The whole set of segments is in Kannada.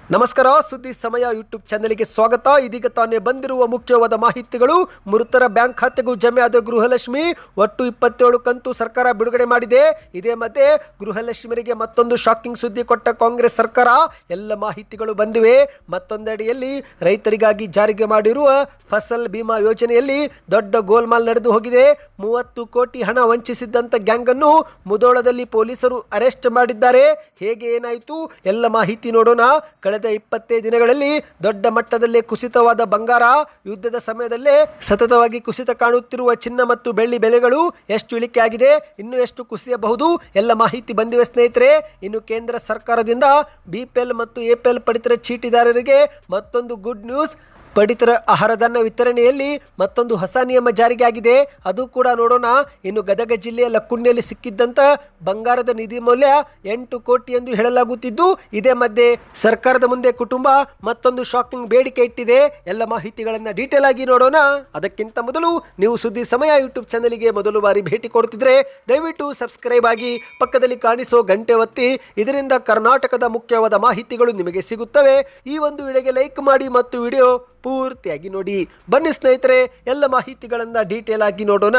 ನಮಸ್ಕಾರ, ಸುದ್ದಿ ಸಮಯ ಯೂಟ್ಯೂಬ್ ಚಾನೆಲ್ಗೆ ಸ್ವಾಗತ. ಇದೀಗ ತಾನೇ ಬಂದಿರುವ ಮುಖ್ಯವಾದ ಮಾಹಿತಿಗಳು. ಮೃತರ ಬ್ಯಾಂಕ್ ಖಾತೆಗೂ ಜಮೆ ಆದ ಗೃಹಲಕ್ಷ್ಮಿ ಒಟ್ಟು 27 ಕಂತು ಸರ್ಕಾರ ಬಿಡುಗಡೆ ಮಾಡಿದೆ. ಇದೇ ಮಧ್ಯೆ ಗೃಹಲಕ್ಷ್ಮಿಯರಿಗೆ ಮತ್ತೊಂದು ಶಾಕಿಂಗ್ ಸುದ್ದಿ ಕೊಟ್ಟ ಕಾಂಗ್ರೆಸ್ ಸರ್ಕಾರ. ಎಲ್ಲ ಮಾಹಿತಿಗಳು ಬಂದಿವೆ. ಮತ್ತೊಂದೆಡೆಯಲ್ಲಿ ರೈತರಿಗಾಗಿ ಜಾರಿಗೆ ಮಾಡಿರುವ ಫಸಲ್ ಬಿಮಾ ಯೋಜನೆಯಲ್ಲಿ ದೊಡ್ಡ ಗೋಲ್ಮಾಲ್ ನಡೆದು ಹೋಗಿದೆ. 30 ಕೋಟಿ ಹಣ ವಂಚಿಸಿದ್ದಂಥ ಗ್ಯಾಂಗ್ ಅನ್ನು ಮುಧೋಳದಲ್ಲಿ ಪೊಲೀಸರು ಅರೆಸ್ಟ್ ಮಾಡಿದ್ದಾರೆ. ಹೇಗೆ ಏನಾಯಿತು ಎಲ್ಲ ಮಾಹಿತಿ ನೋಡೋಣ. ಕಳೆದ 25 ದಿನಗಳಲ್ಲಿ ದೊಡ್ಡ ಮಟ್ಟದಲ್ಲಿ ಕುಸಿತವಾದ ಬಂಗಾರ, ಯುದ್ಧದ ಸಮಯದಲ್ಲೇ ಸತತವಾಗಿ ಕುಸಿತ ಕಾಣುತ್ತಿರುವ ಚಿನ್ನ ಮತ್ತು ಬೆಳ್ಳಿ ಬೆಲೆಗಳು ಎಷ್ಟು ಇಳಿಕೆ ಆಗಿದೆ, ಇನ್ನು ಎಷ್ಟು ಕುಸಿಯಬಹುದು ಎಲ್ಲ ಮಾಹಿತಿ ಬಂದಿವೆ ಸ್ನೇಹಿತರೆ. ಇನ್ನು ಕೇಂದ್ರ ಸರ್ಕಾರದಿಂದ ಬಿಪಿಎಲ್ ಮತ್ತು ಎಪಿಎಲ್ ಪಡಿತರ ಚೀಟಿದಾರರಿಗೆ ಮತ್ತೊಂದು ಗುಡ್ ನ್ಯೂಸ್. ಪಡಿತರ ಆಹಾರಧಾನ್ಯ ವಿತರಣೆಯಲ್ಲಿ ಮತ್ತೊಂದು ಹೊಸ ನಿಯಮ ಜಾರಿಗೆ ಆಗಿದೆ, ಅದು ಕೂಡ ನೋಡೋಣ. ಇನ್ನು ಗದಗ ಜಿಲ್ಲೆಯ ಲಕ್ಕುಂಡಿಯಲ್ಲಿ ಸಿಕ್ಕಿದ್ದಂಥ ಬಂಗಾರದ ನಿಧಿ ಮೌಲ್ಯ 8 ಕೋಟಿ ಎಂದು ಹೇಳಲಾಗುತ್ತಿದ್ದು, ಇದೇ ಮಧ್ಯೆ ಸರ್ಕಾರದ ಮುಂದೆ ಕುಟುಂಬ ಮತ್ತೊಂದು ಶಾಕಿಂಗ್ ಬೇಡಿಕೆ ಇಟ್ಟಿದೆ. ಎಲ್ಲ ಮಾಹಿತಿಗಳನ್ನು ಡೀಟೇಲ್ ಆಗಿ ನೋಡೋಣ. ಅದಕ್ಕಿಂತ ಮೊದಲು ನೀವು ಸುದ್ದಿ ಸಮಯ ಯೂಟ್ಯೂಬ್ ಚಾನೆಲ್ಗೆ ಮೊದಲು ಬಾರಿ ಭೇಟಿ ಕೊಡ್ತಿದ್ರೆ ದಯವಿಟ್ಟು ಸಬ್ಸ್ಕ್ರೈಬ್ ಆಗಿ ಪಕ್ಕದಲ್ಲಿ ಕಾಣಿಸೋ ಗಂಟೆ ಒತ್ತಿ. ಇದರಿಂದ ಕರ್ನಾಟಕದ ಮುಖ್ಯವಾದ ಮಾಹಿತಿಗಳು ನಿಮಗೆ ಸಿಗುತ್ತವೆ. ಈ ಒಂದು ವಿಡಿಯೋಗೆ ಲೈಕ್ ಮಾಡಿ ಮತ್ತು ವಿಡಿಯೋ ಪೂರ್ತಿಯಾಗಿ ನೋಡಿ. ಬನ್ನಿ ಸ್ನೇಹಿತರೆ, ಎಲ್ಲ ಮಾಹಿತಿಗಳನ್ನು ಡೀಟೇಲ್ ಆಗಿ ನೋಡೋಣ.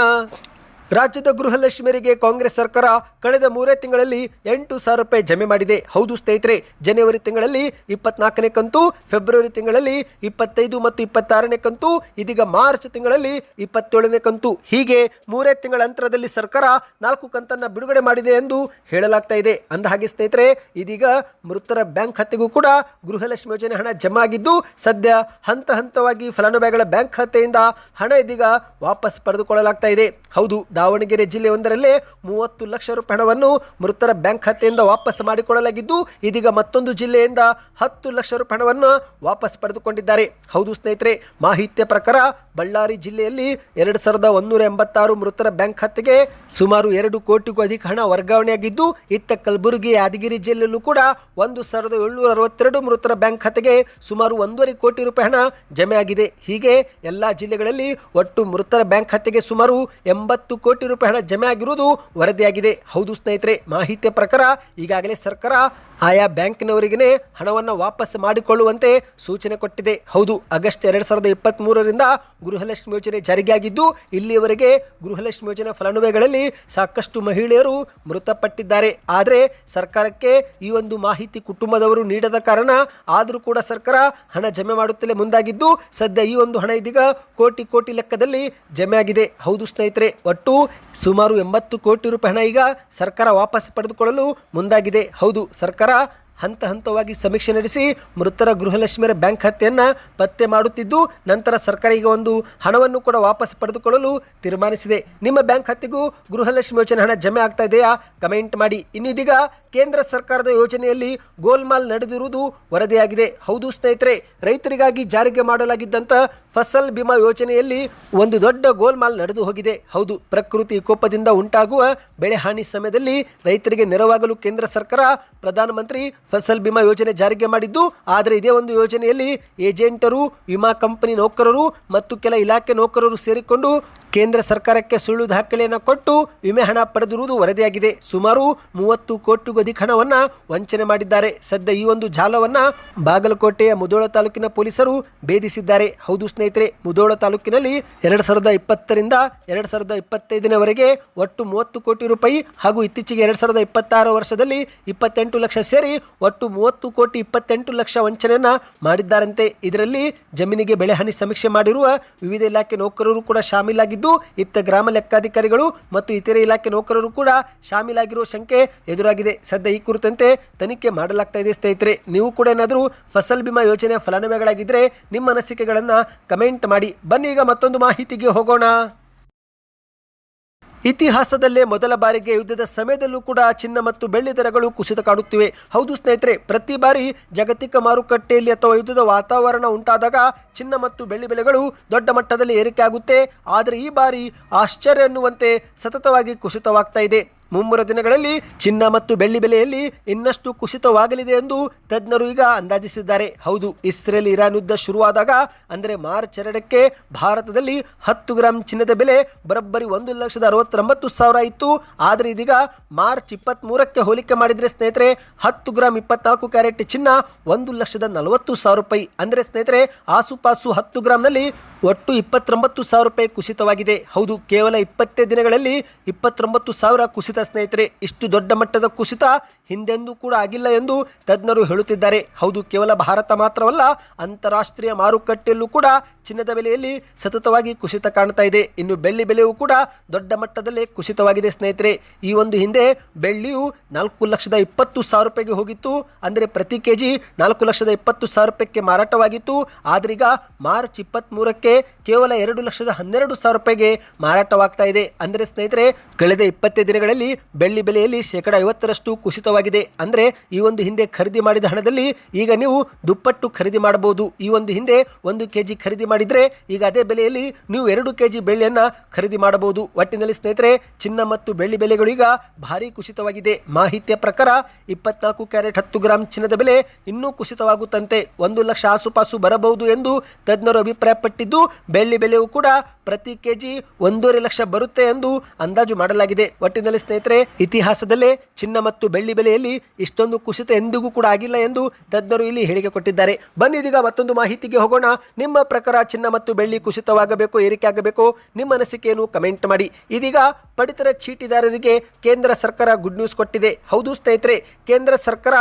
ರಾಜ್ಯದ ಗೃಹಲಕ್ಷ್ಮಿಯರಿಗೆ ಕಾಂಗ್ರೆಸ್ ಸರ್ಕಾರ ಕಳೆದ 3 ತಿಂಗಳಲ್ಲಿ 8,000 ರೂಪಾಯಿ ಜಮೆ ಮಾಡಿದೆ. ಹೌದು ಸ್ನೇಹಿತರೆ, ಜನವರಿ ತಿಂಗಳಲ್ಲಿ 24ನೇ ಕಂತು, ಫೆಬ್ರವರಿ ತಿಂಗಳಲ್ಲಿ 25 ಮತ್ತು 26ನೇ ಕಂತು, ಇದೀಗ ಮಾರ್ಚ್ ತಿಂಗಳಲ್ಲಿ 27ನೇ ಕಂತು, ಹೀಗೆ 3 ತಿಂಗಳ ಅಂತರದಲ್ಲಿ ಸರ್ಕಾರ 4 ಕಂತನ್ನು ಬಿಡುಗಡೆ ಮಾಡಿದೆ ಎಂದು ಹೇಳಲಾಗ್ತಾ ಇದೆ. ಅಂದಹಾಗೆ ಸ್ನೇಹಿತರೆ, ಇದೀಗ ಮೃತರ ಬ್ಯಾಂಕ್ ಖಾತೆಗೂ ಕೂಡ ಗೃಹಲಕ್ಷ್ಮಿ ಯೋಜನೆ ಹಣ ಜಮಾ ಆಗಿದ್ದು, ಸದ್ಯ ಹಂತ ಹಂತವಾಗಿ ಫಲಾನುಭವಿಗಳ ಬ್ಯಾಂಕ್ ಖಾತೆಯಿಂದ ಹಣ ಇದೀಗ ವಾಪಸ್ ಪಡೆದುಕೊಳ್ಳಲಾಗ್ತಾ ಇದೆ. ಹೌದು, ದಾವಣಗೆರೆ ಜಿಲ್ಲೆಯೊಂದರಲ್ಲೇ 30 ಲಕ್ಷ ರೂಪಾಯಿ ಹಣವನ್ನು ಮೃತರ ಬ್ಯಾಂಕ್ ಖಾತೆಯಿಂದ ವಾಪಸ್ ಮಾಡಿಕೊಳ್ಳಲಾಗಿದ್ದು, ಇದೀಗ ಮತ್ತೊಂದು ಜಿಲ್ಲೆಯಿಂದ 10 ಲಕ್ಷ ರೂಪಾಯಿ ಹಣವನ್ನು ವಾಪಸ್ ಪಡೆದುಕೊಂಡಿದ್ದಾರೆ. ಹೌದು ಸ್ನೇಹಿತರೆ, ಮಾಹಿತಿಯ ಪ್ರಕಾರ ಬಳ್ಳಾರಿ ಜಿಲ್ಲೆಯಲ್ಲಿ 2186 ಮೃತರ ಬ್ಯಾಂಕ್ ಖಾತೆಗೆ ಸುಮಾರು 2 ಕೋಟಿಗೂ ಅಧಿಕ ಹಣ ವರ್ಗಾವಣೆಯಾಗಿದ್ದು, ಇತ್ತ ಕಲಬುರಗಿ, ಯಾದಗಿರಿ ಜಿಲ್ಲೆಯಲ್ಲೂ ಕೂಡ 1762 ಮೃತರ ಬ್ಯಾಂಕ್ ಖಾತೆಗೆ ಸುಮಾರು 1.5 ಕೋಟಿ ರೂಪಾಯಿ ಹಣ ಜಮೆ ಆಗಿದೆ. ಹೀಗೆ ಎಲ್ಲ ಜಿಲ್ಲೆಗಳಲ್ಲಿ ಒಟ್ಟು ಮೃತರ ಬ್ಯಾಂಕ್ ಖಾತೆಗೆ ಸುಮಾರು 80 ಕೋಟಿ ರೂಪಾಯಿ ಹಣ ಜಮೆ ಆಗಿರುವುದು ವರದಿಯಾಗಿದೆ. ಹೌದು ಸ್ನೇಹಿತರೆ, ಮಾಹಿತಿಯ ಪ್ರಕಾರ ಈಗಾಗಲೇ ಸರ್ಕಾರ ಆಯಾ ಬ್ಯಾಂಕ್ನವರಿಗೆ ಹಣವನ್ನು ವಾಪಸ್ ಮಾಡಿಕೊಳ್ಳುವಂತೆ ಸೂಚನೆ ಕೊಟ್ಟಿದೆ. ಹೌದು, ಆಗಸ್ಟ್ 2023ರಿಂದ ಗೃಹಲಕ್ಷ್ಮಿ ಯೋಜನೆ ಜಾರಿಯಾಗಿದ್ದು, ಇಲ್ಲಿಯವರೆಗೆ ಗೃಹಲಕ್ಷ್ಮಿ ಯೋಜನೆ ಫಲಾನುಭವಿಗಳಲ್ಲಿ ಸಾಕಷ್ಟು ಮಹಿಳೆಯರು ಮೃತಪಟ್ಟಿದ್ದಾರೆ. ಆದರೆ ಸರ್ಕಾರಕ್ಕೆ ಈ ಒಂದು ಮಾಹಿತಿ ಕುಟುಂಬದವರು ನೀಡದ ಕಾರಣ ಆದರೂ ಕೂಡ ಸರ್ಕಾರ ಹಣ ಜಮೆ ಮಾಡುತ್ತಲೇ ಮುಂದಾಗಿದ್ದು, ಸದ್ಯ ಈ ಒಂದು ಹಣ ಇದೀಗ ಕೋಟಿ ಲೆಕ್ಕದಲ್ಲಿ ಜಮೆ ಆಗಿದೆ. ಹೌದು ಸ್ನೇಹಿತರೆ, ಒಟ್ಟು ಸುಮಾರು 80 ಕೋಟಿ ರೂಪಾಯಿ ಹಣ ಈಗ ಸರ್ಕಾರ ವಾಪಸ್ ಪಡೆದುಕೊಳ್ಳಲು ಮುಂದಾಗಿದೆ. ಹೌದು, ಸರ್ಕಾರ ಹಂತ ಹಂತವಾಗಿ ಸಮೀಕ್ಷೆ ನಡೆಸಿ ಮೃತರ ಗೃಹಲಕ್ಷ್ಮಿಯರ ಬ್ಯಾಂಕ್ ಖಾತೆಯನ್ನು ಪತ್ತೆ ಮಾಡುತ್ತಿದ್ದು, ನಂತರ ಸರ್ಕಾರ ಈಗ ಒಂದು ಹಣವನ್ನು ಕೂಡ ವಾಪಸ್ ಪಡೆದುಕೊಳ್ಳಲು ತೀರ್ಮಾನಿಸಿದೆ. ನಿಮ್ಮ ಬ್ಯಾಂಕ್ ಖಾತೆಗೂ ಗೃಹಲಕ್ಷ್ಮಿ ಯೋಜನೆ ಹಣ ಜಮೆ ಆಗ್ತಾ ಇದೆಯಾ? ಕಮೆಂಟ್ ಮಾಡಿ. ಇನ್ನು ಇದೀಗ ಕೇಂದ್ರ ಸರ್ಕಾರದ ಯೋಜನೆಯಲ್ಲಿ ಗೋಲ್ಮಾಲ್ ನಡೆದಿರುವುದು ವರದಿಯಾಗಿದೆ. ಹೌದು ಸ್ನೇಹಿತರೆ, ರೈತರಿಗಾಗಿ ಜಾರಿಗೆ ಮಾಡಲಾಗಿದ್ದಂಥ ಫಸಲ್ ಬಿಮಾ ಯೋಜನೆಯಲ್ಲಿ ಒಂದು ದೊಡ್ಡ ಗೋಲ್ಮಾಲ್ ನಡೆದು ಹೋಗಿದೆ. ಹೌದು, ಪ್ರಕೃತಿ ವಿಕೋಪದಿಂದ ಉಂಟಾಗುವ ಬೆಳೆ ಹಾನಿ ಸಮಯದಲ್ಲಿ ರೈತರಿಗೆ ನೆರವಾಗಲು ಕೇಂದ್ರ ಸರ್ಕಾರ ಪ್ರಧಾನಮಂತ್ರಿ ಫಸಲ್ ಬಿಮಾ ಯೋಜನೆ ಜಾರಿಗೆ ಮಾಡಿದ್ದು, ಆದರೆ ಇದೇ ಒಂದು ಯೋಜನೆಯಲ್ಲಿ ಏಜೆಂಟರು, ವಿಮಾ ಕಂಪನಿ ನೌಕರರು ಮತ್ತು ಕೆಲ ಇಲಾಖೆ ನೌಕರರು ಸೇರಿಕೊಂಡು ಕೇಂದ್ರ ಸರ್ಕಾರಕ್ಕೆ ಸುಳ್ಳು ದಾಖಲೆಯನ್ನು ಕೊಟ್ಟು ವಿಮೆ ಹಣ ಪಡೆದಿರುವುದು ವರದಿಯಾಗಿದೆ. ಸುಮಾರು 30 ಕೋಟಿಗೂ ಅಧಿಕ ಹಣವನ್ನು ವಂಚನೆ ಮಾಡಿದ್ದಾರೆ. ಸದ್ಯ ಈ ಒಂದು ಜಾಲವನ್ನು ಬಾಗಲಕೋಟೆಯ ಮುಧೋಳ ತಾಲೂಕಿನ ಪೊಲೀಸರು ಭೇದಿಸಿದ್ದಾರೆ. ಹೌದು ಸ್ನೇಹಿತರೆ, ಮುಧೋಳ ತಾಲೂಕಿನಲ್ಲಿ 2020ರಿಂದ 2025ವರೆಗೆ ಒಟ್ಟು 30 ಕೋಟಿ ರೂಪಾಯಿ ಹಾಗೂ ಇತ್ತೀಚೆಗೆ 2026 ವರ್ಷದಲ್ಲಿ 28 ಲಕ್ಷ ಸೇರಿ ಒಟ್ಟು 30 ಕೋಟಿ 28 ಲಕ್ಷ ವಂಚನೆಯನ್ನು ಮಾಡಿದ್ದಾರಂತೆ. ಇದರಲ್ಲಿ ಜಮೀನಿಗೆ ಬೆಳೆ ಹಾನಿ ಸಮೀಕ್ಷೆ ಮಾಡಿರುವ ವಿವಿಧ ಇಲಾಖೆ ನೌಕರರು ಕೂಡ ಶಾಮೀಲಾಗಿದ್ದು, ಇತ್ತ ಗ್ರಾಮ ಲೆಕ್ಕಾಧಿಕಾರಿಗಳು ಮತ್ತು ಇತರೆ ಇಲಾಖೆ ನೌಕರರು ಕೂಡ ಶಾಮೀಲಾಗಿರುವ ಶಂಕೆ ಎದುರಾಗಿದೆ. ಸದ್ಯ ಈ ಕುರಿತಂತೆ ತನಿಖೆ ಮಾಡಲಾಗ್ತಾ ಇದೆ. ಸ್ನೇಹಿತರೆ, ನೀವು ಕೂಡ ಏನಾದರೂ ಫಸಲ್ ಬಿಮಾ ಯೋಜನೆಯ ಫಲಾನುಭವಿಗಳಾಗಿದ್ದರೆ ನಿಮ್ಮ ಅನಿಸಿಕೆಗಳನ್ನು ಕಮೆಂಟ್ ಮಾಡಿ. ಬನ್ನಿ ಈಗ ಮತ್ತೊಂದು ಮಾಹಿತಿಗೆ ಹೋಗೋಣ. ಇತಿಹಾಸದಲ್ಲೇ ಮೊದಲ ಬಾರಿಗೆ ಯುದ್ಧದ ಸಮಯದಲ್ಲೂ ಕೂಡ ಚಿನ್ನ ಮತ್ತು ಬೆಳ್ಳಿ ದರಗಳು ಕುಸಿತ ಕಾಣುತ್ತಿವೆ. ಹೌದು ಸ್ನೇಹಿತರೆ, ಪ್ರತಿ ಬಾರಿ ಜಾಗತಿಕ ಮಾರುಕಟ್ಟೆಯಲ್ಲಿ ಅಥವಾ ಯುದ್ಧದ ವಾತಾವರಣ ಉಂಟಾದಾಗ ಚಿನ್ನ ಮತ್ತು ಬೆಳ್ಳಿ ಬೆಲೆಗಳು ದೊಡ್ಡ ಮಟ್ಟದಲ್ಲಿ ಏರಿಕೆ ಆಗುತ್ತೆ. ಆದರೆ ಈ ಬಾರಿ ಆಶ್ಚರ್ಯ ಎನ್ನುವಂತೆ ಸತತವಾಗಿ ಕುಸಿತವಾಗ್ತಾ ಇದೆ. ಮುಂಬರುವ ದಿನಗಳಲ್ಲಿ ಚಿನ್ನ ಮತ್ತು ಬೆಳ್ಳಿ ಬೆಲೆಯಲ್ಲಿ ಇನ್ನಷ್ಟು ಕುಸಿತವಾಗಲಿದೆ ಎಂದು ತಜ್ಞರು ಈಗ ಅಂದಾಜಿಸಿದ್ದಾರೆ. ಹೌದು, ಇಸ್ರೇಲ್ ಇರಾನ್ ಯುದ್ಧ ಶುರುವಾದಾಗ ಅಂದರೆ ಮಾರ್ಚ್ 2ಕ್ಕೆ ಭಾರತದಲ್ಲಿ 10 ಗ್ರಾಂ ಚಿನ್ನದ ಬೆಲೆ ಬರೋಬ್ಬರಿ 1,69,000 ಇತ್ತು. ಆದರೆ ಇದೀಗ ಮಾರ್ಚ್ 23ಕ್ಕೆ ಹೋಲಿಕೆ ಮಾಡಿದರೆ ಸ್ನೇಹಿತರೆ 10 ಗ್ರಾಂ 24 ಕ್ಯಾರೆಟ್ ಚಿನ್ನ 1,40,000 ರೂಪಾಯಿ. ಅಂದರೆ ಸ್ನೇಹಿತರೆ ಆಸುಪಾಸು 10 ಗ್ರಾಂನಲ್ಲಿ ಒಟ್ಟು 29,000 ರೂಪಾಯಿ ಕುಸಿತವಾಗಿದೆ. ಹೌದು, ಕೇವಲ 20 ದಿನಗಳಲ್ಲಿ 29,000 ಕುಸಿತ ಸ್ನೇಹಿತರೆ. ಇಷ್ಟು ದೊಡ್ಡ ಮಟ್ಟದ ಕುಸಿತ ಹಿಂದೆಂದೂ ಕೂಡ ಆಗಿಲ್ಲ ಎಂದು ತಜ್ಞರು ಹೇಳುತ್ತಿದ್ದಾರೆ. ಹೌದು, ಕೇವಲ ಭಾರತ ಮಾತ್ರವಲ್ಲ, ಅಂತಾರಾಷ್ಟ್ರೀಯ ಮಾರುಕಟ್ಟೆಯಲ್ಲೂ ಕೂಡ ಚಿನ್ನದ ಬೆಲೆಯಲ್ಲಿ ಸತತವಾಗಿ ಕುಸಿತ ಕಾಣ್ತಾ ಇದೆ. ಇನ್ನು ಬೆಳ್ಳಿ ಬೆಲೆಯೂ ಕೂಡ ದೊಡ್ಡ ಮಟ್ಟದಲ್ಲೇ ಕುಸಿತವಾಗಿದೆ ಸ್ನೇಹಿತರೆ. ಈ ಒಂದು ಹಿಂದೆ ಬೆಳ್ಳಿಯು 4,20,000 ರೂಪಾಯಿಗೆ ಹೋಗಿತ್ತು. ಅಂದರೆ ಪ್ರತಿ ಕೆಜಿ 4,20,000 ರೂಪಾಯಿಗೆ ಮಾರಾಟವಾಗಿತ್ತು. ಆದ್ರೀಗ ಮಾರ್ಚ್ 23ಕ್ಕೆ ಕೇವಲ 2,12,000 ರೂಪಾಯಿಗೆ ಮಾರಾಟವಾಗ್ತಾ ಇದೆ. ಅಂದರೆ ಸ್ನೇಹಿತರೆ ಕಳೆದ 20 ದಿನಗಳಲ್ಲಿ ಬೆಳ್ಳಿ ಬೆಲೆಯಲ್ಲಿ 50% ಕುಸಿತವಾಗಿದೆ. ಅಂದರೆ ಈ ಒಂದು ಹಿಂದೆ ಖರೀದಿ ಮಾಡಿದ ಹಣದಲ್ಲಿ ಈಗ ನೀವು ದುಪ್ಪಟ್ಟು ಖರೀದಿ ಮಾಡಬಹುದು. ಈ ಒಂದು ಹಿಂದೆ 1 ಕೆಜಿ ಖರೀದಿ ಮಾಡಿದ್ರೆ ಈಗ ಅದೇ ಬೆಲೆಯಲ್ಲಿ ನೀವು 2 ಕೆಜಿ ಬೆಳ್ಳಿಯನ್ನ ಖರೀದಿ ಮಾಡಬಹುದು. ಒಟ್ಟಿನಲ್ಲಿ ಸ್ನೇಹಿತರೆ ಚಿನ್ನ ಮತ್ತು ಬೆಳ್ಳಿ ಬೆಲೆಗಳು ಈಗ ಭಾರಿ ಕುಸಿತವಾಗಿದೆ. ಮಾಹಿತಿಯ ಪ್ರಕಾರ 24 ಕ್ಯಾರೆಟ್ 10 ಗ್ರಾಂ ಚಿನ್ನದ ಬೆಲೆ ಇನ್ನೂ ಕುಸಿತವಾಗುತ್ತಂತೆ 1 ಲಕ್ಷ ಆಸುಪಾಸು ಬರಬಹುದು ಎಂದು ತಜ್ಞರು ಅಭಿಪ್ರಾಯಪಟ್ಟಿದ್ದು, ಬೆಳ್ಳಿ ಬೆಲೆಯೂ ಕೂಡ ಪ್ರತಿ ಕೆಜಿ 1.5 ಲಕ್ಷ ಬರುತ್ತೆ ಎಂದು ಅಂದಾಜು ಮಾಡಲಾಗಿದೆ. ಒಟ್ಟಿನಲ್ಲಿ ಸ್ನೇಹಿತರೆ ಇತಿಹಾಸದಲ್ಲೇ ಚಿನ್ನ ಮತ್ತು ಬೆಳ್ಳಿ ಬೆಲೆಯಲ್ಲಿ ಇಷ್ಟೊಂದು ಕುಸಿತ ಎಂದಿಗೂ ಕೂಡ ಆಗಿಲ್ಲ ಎಂದು ತಜ್ಞರು ಇಲ್ಲಿ ಹೇಳಿಕೆ ಕೊಟ್ಟಿದ್ದಾರೆ. ಬನ್ನಿ ಇದೀಗ ಮತ್ತೊಂದು ಮಾಹಿತಿಗೆ ಹೋಗೋಣ. ನಿಮ್ಮ ಪ್ರಕಾರ ಚಿನ್ನ ಮತ್ತು ಬೆಳ್ಳಿ ಕುಸಿತವಾಗಬೇಕು, ಏರಿಕೆ ಆಗಬೇಕು? ನಿಮ್ಮ ಅನಿಸಿಕೆಯನ್ನು ಕಮೆಂಟ್ ಮಾಡಿ. ಇದೀಗ ಪಡಿತರ ಚೀಟಿದಾರರಿಗೆ ಕೇಂದ್ರ ಸರ್ಕಾರ ಗುಡ್ ನ್ಯೂಸ್ ಕೊಟ್ಟಿದೆ. ಹೌದು ಸ್ನೇಹಿತರೆ, ಕೇಂದ್ರ ಸರ್ಕಾರ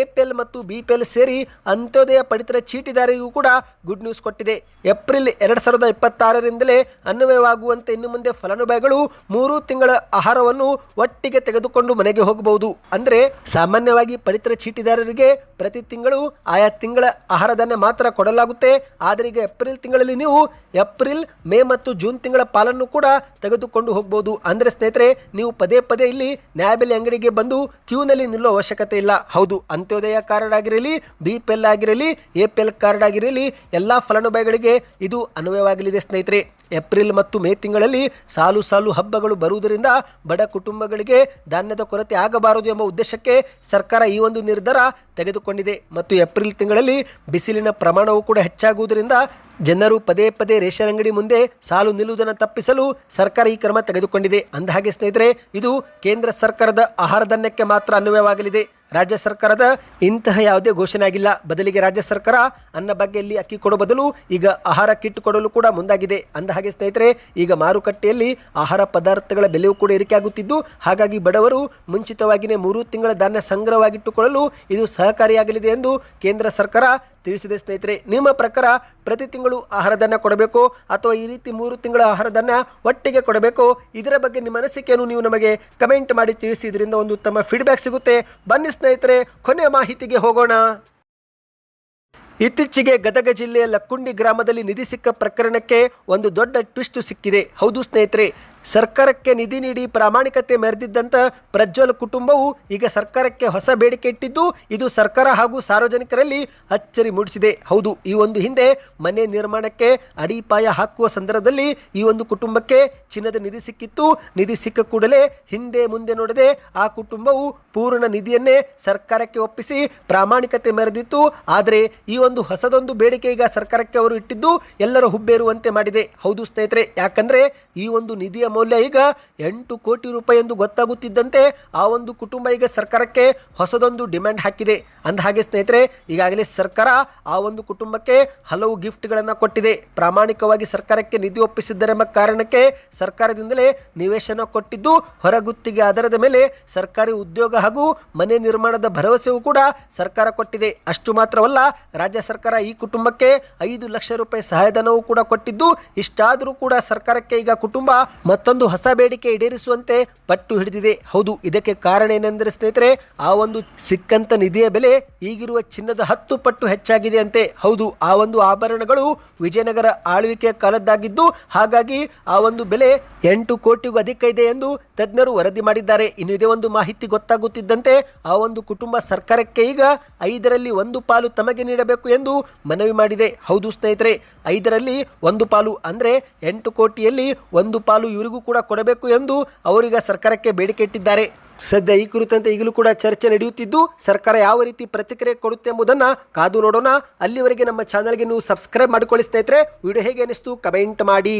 APL ಮತ್ತು BPL ಸೇರಿ ಅಂತ್ಯೋದಯ ಪಡಿತರ ಚೀಟಿದಾರರಿಗೂ ಕೂಡ ಗುಡ್ ನ್ಯೂಸ್ ಕೊಟ್ಟಿದೆ. ಏಪ್ರಿಲ್ 2026ರಿಂದಲೇ ಅನ್ವಯವಾಗುವಂತೆ ಇನ್ನು ಮುಂದೆ ಫಲಾನುಭವಿಗಳು 3 ತಿಂಗಳ ಆಹಾರವನ್ನು ಒಟ್ಟಿಗೆ ತೆಗೆದುಕೊಂಡು ಮನೆಗೆ ಹೋಗಬಹುದು. ಅಂದರೆ ಸಾಮಾನ್ಯವಾಗಿ ಪಡಿತರ ಚೀಟಿದಾರರಿಗೆ ಪ್ರತಿ ತಿಂಗಳು ಆಯಾ ತಿಂಗಳ ಆಹಾರಧಾನ್ಯ ಮಾತ್ರ ಕೊಡಲಾಗುತ್ತೆ. ಆದರೆ ಈಗ ಏಪ್ರಿಲ್ ತಿಂಗಳಲ್ಲಿ ನೀವು ಏಪ್ರಿಲ್, ಮೇ ಮತ್ತು ಜೂನ್ ತಿಂಗಳ ಪಾಲನ್ನು ಕೂಡ ತೆಗೆದುಕೊಂಡು ಹೋಗಬಹುದು. ಅಂದರೆ ಸ್ನೇಹಿತರೆ ನೀವು ಪದೇ ಪದೇ ಇಲ್ಲಿ ನ್ಯಾಯಬೆಲೆ ಅಂಗಡಿಗೆ ಬಂದು ಕ್ಯೂನಲ್ಲಿ ನಿಲ್ಲುವ ಅವಶ್ಯಕತೆ ಇಲ್ಲ. ಹೌದು, ಅಂತ್ಯೋದಯ ಕಾರ್ಡ್ ಆಗಿರಲಿ, BPL ಆಗಿರಲಿ, APL ಕಾರ್ಡ್ ಆಗಿರಲಿ ಎಲ್ಲ ಫಲಾನುಭವಿಗಳಿಗೆ ಇದು ಅನ್ವಯವಾಗಲಿದೆ ಸ್ನೇಹಿತರೆ. ಏಪ್ರಿಲ್ ಮತ್ತು ಮೇ ತಿಂಗಳಲ್ಲಿ ಸಾಲು ಸಾಲು ಹಬ್ಬಗಳು ಬರುವುದರಿಂದ ಬಡ ಕುಟುಂಬಗಳಿಗೆ ಧಾನ್ಯದ ಕೊರತೆ ಆಗಬಾರದು ಎಂಬ ಉದ್ದೇಶಕ್ಕೆ ಸರ್ಕಾರ ಈ ಒಂದು ನಿರ್ಧಾರ ತೆಗೆದುಕೊಂಡಿದೆ. ಮತ್ತು ಏಪ್ರಿಲ್ ತಿಂಗಳಲ್ಲಿ ಬಿಸಿಲಿನ ಪ್ರಮಾಣವೂ ಕೂಡ ಹೆಚ್ಚಾಗುವುದರಿಂದ ಜನರು ಪದೇ ಪದೇ ರೇಷನ್ ಅಂಗಡಿ ಮುಂದೆ ಸಾಲು ನಿಲ್ಲುವುದನ್ನು ತಪ್ಪಿಸಲು ಸರ್ಕಾರ ಈ ಕ್ರಮ ತೆಗೆದುಕೊಂಡಿದೆ. ಅಂದಹಾಗೆ ಸ್ನೇಹಿತರೆ ಇದು ಕೇಂದ್ರ ಸರ್ಕಾರದ ಆಹಾರ ಧಾನ್ಯಕ್ಕೆ ಮಾತ್ರ ಅನ್ವಯವಾಗಲಿದೆ. ರಾಜ್ಯ ಸರ್ಕಾರದ ಇಂತಹ ಯಾವುದೇ ಘೋಷಣೆ ಆಗಿಲ್ಲ. ಬದಲಿಗೆ ರಾಜ್ಯ ಸರ್ಕಾರ ಅನ್ನ ಬಗ್ಗೆಯಲ್ಲಿ ಅಕ್ಕಿ ಕೊಡೋ ಬದಲು ಈಗ ಆಹಾರ ಕಿಟ್ ಕೊಡಲು ಕೂಡ ಮುಂದಾಗಿದೆ. ಅಂದಹಾಗೆ ಸ್ನೇಹಿತರೆ ಈಗ ಮಾರುಕಟ್ಟೆಯಲ್ಲಿ ಆಹಾರ ಪದಾರ್ಥಗಳ ಬೆಲೆಯೂ ಕೂಡ ಏರಿಕೆಯಾಗುತ್ತಿದ್ದು, ಹಾಗಾಗಿ ಬಡವರು ಮುಂಚಿತವಾಗಿಯೇ 3 ತಿಂಗಳ ಧಾನ್ಯ ಸಂಗ್ರಹವಾಗಿಟ್ಟುಕೊಳ್ಳಲು ಇದು ಸಹಕಾರಿಯಾಗಲಿದೆ ಎಂದು ಕೇಂದ್ರ ಸರ್ಕಾರ ತಿಳಿಸಿದೆ. ಸ್ನೇಹಿತರೆ ನಿಮ್ಮ ಪ್ರಕಾರ ಪ್ರತಿ ತಿಂಗಳು ಆಹಾರ ಧಾನ್ಯ ಕೊಡಬೇಕು ಅಥವಾ ಈ ರೀತಿ 3 ತಿಂಗಳ ಆಹಾರ ಧಾನ್ಯ ಒಟ್ಟಿಗೆ ಕೊಡಬೇಕು? ಇದರ ಬಗ್ಗೆ ನಿಮ್ಮ ಅನಿಸಿಕೆಯನ್ನು ನೀವು ನಮಗೆ ಕಮೆಂಟ್ ಮಾಡಿ ತಿಳಿಸಿ. ಇದರಿಂದ ಒಂದು ಉತ್ತಮ ಫೀಡ್ಬ್ಯಾಕ್ ಸಿಗುತ್ತೆ. ಬನ್ನಿ ಸ್ನೇಹಿತರೆ ಕೊನೆಯ ಮಾಹಿತಿಗೆ ಹೋಗೋಣ. ಇತ್ತೀಚೆಗೆ ಗದಗ ಜಿಲ್ಲೆಯ ಲಕ್ಕುಂಡಿ ಗ್ರಾಮದಲ್ಲಿ ನಿಧಿ ಸಿಕ್ಕ ಪ್ರಕರಣಕ್ಕೆ ಒಂದು ದೊಡ್ಡ ಟ್ವಿಸ್ಟ್ ಸಿಕ್ಕಿದೆ. ಹೌದು ಸ್ನೇಹಿತರೆ, ಸರ್ಕಾರಕ್ಕೆ ನಿಧಿ ನೀಡಿ ಪ್ರಾಮಾಣಿಕತೆ ಮೆರೆದಿದ್ದಂಥ ಪ್ರಜ್ವಲ್ ಕುಟುಂಬವು ಈಗ ಸರ್ಕಾರಕ್ಕೆ ಹೊಸ ಬೇಡಿಕೆ ಇಟ್ಟಿದ್ದು ಇದು ಸರ್ಕಾರ ಹಾಗೂ ಸಾರ್ವಜನಿಕರಲ್ಲಿ ಅಚ್ಚರಿ ಮೂಡಿಸಿದೆ. ಹೌದು, ಈ ಒಂದು ಹಿಂದೆ ಮನೆ ನಿರ್ಮಾಣಕ್ಕೆ ಅಡಿಪಾಯ ಹಾಕುವ ಸಂದರ್ಭದಲ್ಲಿ ಈ ಒಂದು ಕುಟುಂಬಕ್ಕೆ ಚಿನ್ನದ ನಿಧಿ ಸಿಕ್ಕಿತ್ತು. ನಿಧಿ ಸಿಕ್ಕ ಕೂಡಲೇ ಹಿಂದೆ ಮುಂದೆ ನೋಡದೆ ಆ ಕುಟುಂಬವು ಪೂರ್ಣ ನಿಧಿಯನ್ನೇ ಸರ್ಕಾರಕ್ಕೆ ಒಪ್ಪಿಸಿ ಪ್ರಾಮಾಣಿಕತೆ ಮೆರೆದಿತ್ತು. ಆದರೆ ಈ ಒಂದು ಹೊಸದೊಂದು ಬೇಡಿಕೆ ಈಗ ಸರ್ಕಾರಕ್ಕೆ ಅವರು ಇಟ್ಟಿದ್ದು ಎಲ್ಲರ ಹುಬ್ಬೇರುವಂತೆ ಮಾಡಿದೆ. ಹೌದು ಸ್ನೇಹಿತರೆ, ಯಾಕಂದ್ರೆ ಈ ಒಂದು ನಿಧಿಯ ಮೌಲ್ಯ ಈಗ 8 ಕೋಟಿ ರೂಪಾಯಿ ಎಂದು ಗೊತ್ತಾಗುತ್ತಿದ್ದಂತೆ ಆ ಒಂದು ಕುಟುಂಬ ಈಗ ಸರ್ಕಾರಕ್ಕೆ ಹೊಸದೊಂದು ಡಿಮ್ಯಾಂಡ್ ಹಾಕಿದೆ. ಅಂದಹಾಗೆ ಸ್ನೇಹಿತರೆ ಈಗಾಗಲೇ ಸರ್ಕಾರ ಆ ಒಂದು ಕುಟುಂಬಕ್ಕೆ ಹಲವು ಗಿಫ್ಟ್ಗಳನ್ನು ಕೊಟ್ಟಿದೆ. ಪ್ರಾಮಾಣಿಕವಾಗಿ ಸರ್ಕಾರಕ್ಕೆ ನಿಧಿ ಒಪ್ಪಿಸಿದ್ದರೆಂಬ ಕಾರಣಕ್ಕೆ ಸರ್ಕಾರದಿಂದಲೇ ನಿವೇಶನ ಕೊಟ್ಟಿದ್ದು, ಹೊರಗುತ್ತಿಗೆ ಆಧಾರದ ಮೇಲೆ ಸರ್ಕಾರಿ ಉದ್ಯೋಗ ಹಾಗೂ ಮನೆ ನಿರ್ಮಾಣದ ಭರವಸೆಯೂ ಕೂಡ ಸರ್ಕಾರ ಕೊಟ್ಟಿದೆ. ಅಷ್ಟು ಮಾತ್ರವಲ್ಲ, ರಾಜ್ಯ ಸರ್ಕಾರ ಈ ಕುಟುಂಬಕ್ಕೆ 5 ಲಕ್ಷ ರೂಪಾಯಿ ಸಹಾಯಧನವೂ ಕೂಡ ಕೊಟ್ಟಿದ್ದು, ಇಷ್ಟಾದರೂ ಕೂಡ ಸರ್ಕಾರಕ್ಕೆ ಈಗ ಕುಟುಂಬ ಮತ್ತೊಂದು ಹೊಸ ಬೇಡಿಕೆ ಈಡೇರಿಸುವಂತೆ ಪಟ್ಟು ಹಿಡಿದಿದೆ. ಹೌದು, ಇದಕ್ಕೆ ಕಾರಣ ಏನೆಂದರೆ ಸ್ನೇಹಿತರೆ ಆ ಒಂದು ಸಿಕ್ಕಂತ ನಿಧಿಯ ಬೆಲೆ ಈಗಿರುವ ಚಿನ್ನದ 10 ಪಟ್ಟು ಹೆಚ್ಚಾಗಿದೆ ಅಂತೆ. ಹೌದು, ಆ ಒಂದು ಆಭರಣಗಳು ವಿಜಯನಗರ ಆಳ್ವಿಕೆಯ ಕಾಲದ್ದಾಗಿದ್ದು, ಹಾಗಾಗಿ ಆ ಒಂದು ಬೆಲೆ 8 ಕೋಟಿಗೂ ಅಧಿಕ ಇದೆ ಎಂದು ತಜ್ಞರು ವರದಿ ಮಾಡಿದ್ದಾರೆ. ಇನ್ನು ಇದೇ ಒಂದು ಮಾಹಿತಿ ಗೊತ್ತಾಗುತ್ತಿದ್ದಂತೆ ಆ ಒಂದು ಕುಟುಂಬ ಸರ್ಕಾರಕ್ಕೆ ಈಗ 5ರಲ್ಲಿ 1 ಪಾಲು ತಮಗೆ ನೀಡಬೇಕು ಎಂದು ಮನವಿ ಮಾಡಿದೆ. ಹೌದು ಸ್ನೇಹಿತರೆ, 5ರಲ್ಲಿ 1 ಪಾಲು ಅಂದ್ರೆ 8 ಕೋಟಿಯಲ್ಲಿ 1 ಪಾಲು ಅವರಿಗೂ ಕೂಡ ಕೊಡಬೇಕು ಎಂದು ಅವರೀಗ ಸರ್ಕಾರಕ್ಕೆ ಬೇಡಿಕೆ ಇಟ್ಟಿದ್ದಾರೆ. ಸದ್ಯ ಈ ಕುರಿತಂತೆ ಈಗಲೂ ಕೂಡ ಚರ್ಚೆ ನಡೆಯುತ್ತಿದ್ದು ಸರ್ಕಾರ ಯಾವ ರೀತಿ ಪ್ರತಿಕ್ರಿಯೆ ಕೊಡುತ್ತೆ ಎಂಬುದನ್ನು ಕಾದು ನೋಡೋಣ. ಅಲ್ಲಿವರೆಗೆ ನಮ್ಮ ಚಾನಲ್ಗೆ ನೀವು ಸಬ್ಸ್ಕ್ರೈಬ್ ಮಾಡಿಕೊಳ್ಳಿ ಸ್ನೇಹಿತರೆ. ವಿಡಿಯೋ ಹೇಗೆ ಅನಿಸ್ತು ಕಮೆಂಟ್ ಮಾಡಿ.